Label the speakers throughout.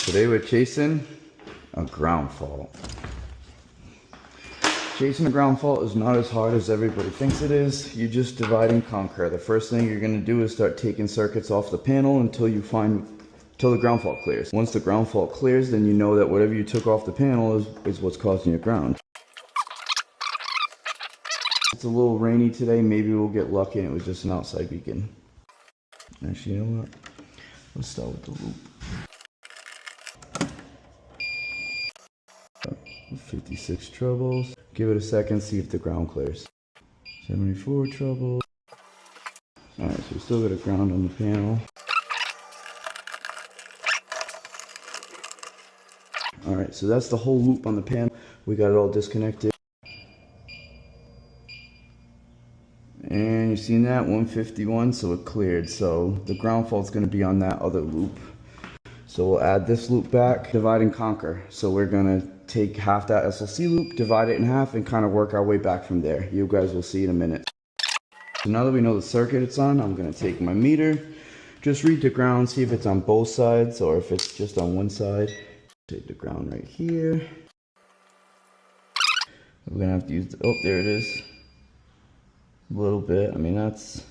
Speaker 1: Today we're chasing a ground fault. Chasing a ground fault is not as hard as everybody thinks it is. You just divide and conquer. The first thing you're going to do is start taking circuits off the panel until the ground fault clears. Once the ground fault clears, then you know that whatever you took off the panel is what's causing your ground. It's a little rainy today. Maybe we'll get lucky and it was just an outside beacon. Actually, you know what? Let's start with the loop. 56 troubles. Give it a second, see if the ground clears. 74 troubles. Alright, so we still got a ground on the panel. Alright, so that's the whole loop on the panel. We got it all disconnected. And you've seen that, 151, so it cleared. So the ground fault's going to be on that other loop. So we'll add this loop back, divide and conquer. So we're going to take half that SLC loop, divide it in half, and kind of work our way back from there. You guys will see in a minute. So now that we know the circuit it's on, I'm going to take my meter, just read the ground, see if it's on both sides or if it's just on one side. Take the ground right here. We're going to have to use oh, there it is. A little bit. I mean, it's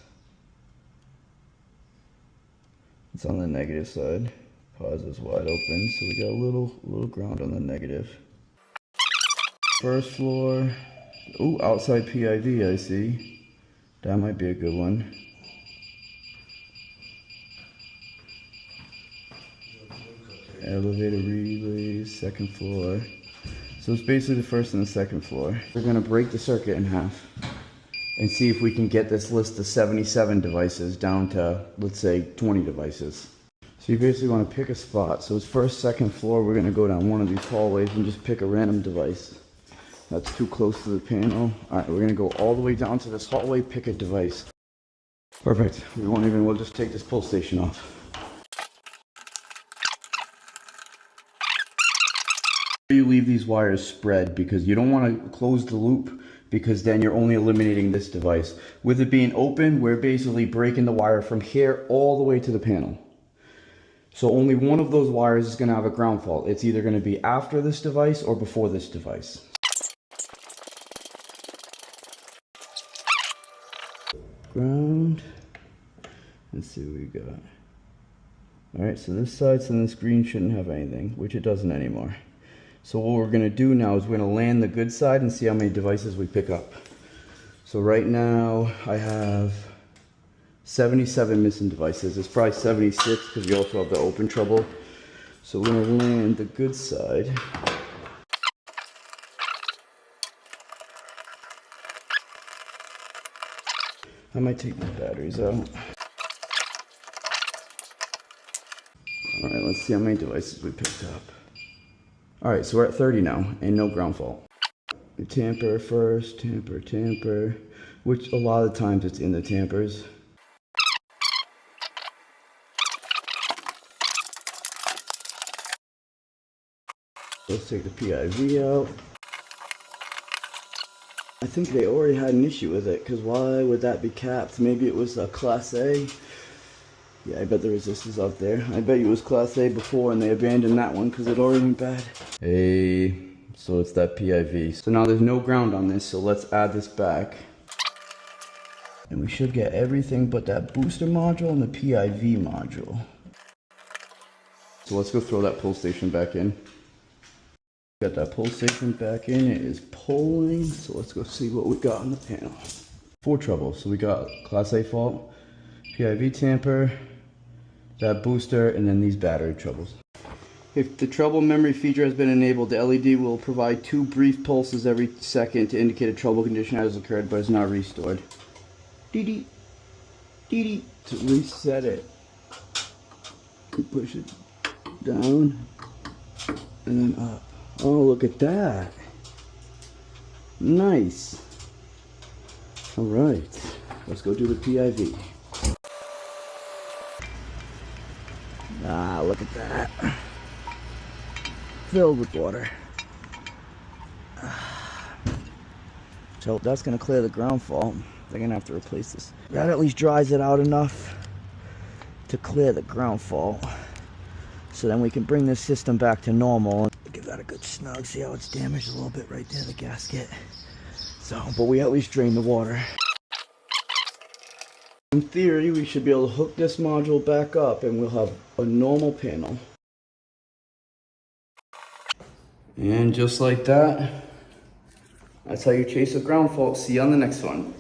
Speaker 1: on the negative side. Pause is wide open, so we got a little ground on the negative. First floor. Ooh, outside PIV, I see. That might be a good one. Elevator relays, second floor. So it's basically the first and the second floor. We're gonna break the circuit in half and see if we can get this list of 77 devices down to, let's say, 20 devices. So you basically want to pick a spot. So it's first, second floor, we're going to go down one of these hallways and just pick a random device. That's too close to the panel. Alright, we're going to go all the way down to this hallway, pick a device. Perfect. We'll just take this pull station off. You leave these wires spread because you don't want to close the loop, because then you're only eliminating this device. With it being open, we're basically breaking the wire from here all the way to the panel. So only one of those wires is going to have a ground fault. It's either going to be after this device or before this device. Ground. Let's see what we got. Alright, so this side, so this green shouldn't have anything, which it doesn't anymore. So what we're going to do now is we're going to land the good side and see how many devices we pick up. So right now I have 77 missing devices. It's probably 76 because you also have the open trouble. So we're going to land the good side. I might take the batteries out. Alright, let's see how many devices we picked up. Alright, so we're at 30 now, and no ground fault. We tamper first, tamper, which a lot of times it's in the tampers. Let's take the PIV out. I think they already had an issue with it, because why would that be capped? Maybe it was a Class A. Yeah, I bet the resistors out there. I bet it was Class A before and they abandoned that one because it already went bad. Hey, so it's that PIV. So now there's no ground on this, so let's add this back. And we should get everything but that booster module and the PIV module. So let's go throw that pull station back in. Got that pull station back in, it is pulling, so let's go see what we got on the panel. 4 troubles, so we got Class A fault, PIV tamper, that booster, and then these battery troubles. If the trouble memory feature has been enabled, the LED will provide 2 brief pulses every second to indicate a trouble condition has occurred but is not restored. Dee-dee, dee-dee, to reset it. Push it down, and then up. Oh, look at that. Nice. Alright, let's go do the PIV. Ah, look at that. Filled with water. So that's going to clear the ground fault. They're going to have to replace this. That at least dries it out enough to clear the ground fault. So then we can bring this system back to normal. Give that a good snug. See how it's damaged a little bit right there, the gasket. So, but we at least drain the water. In theory, we should be able to hook this module back up and we'll have a normal panel. And just like that, that's how you chase a ground fault. See you on the next one.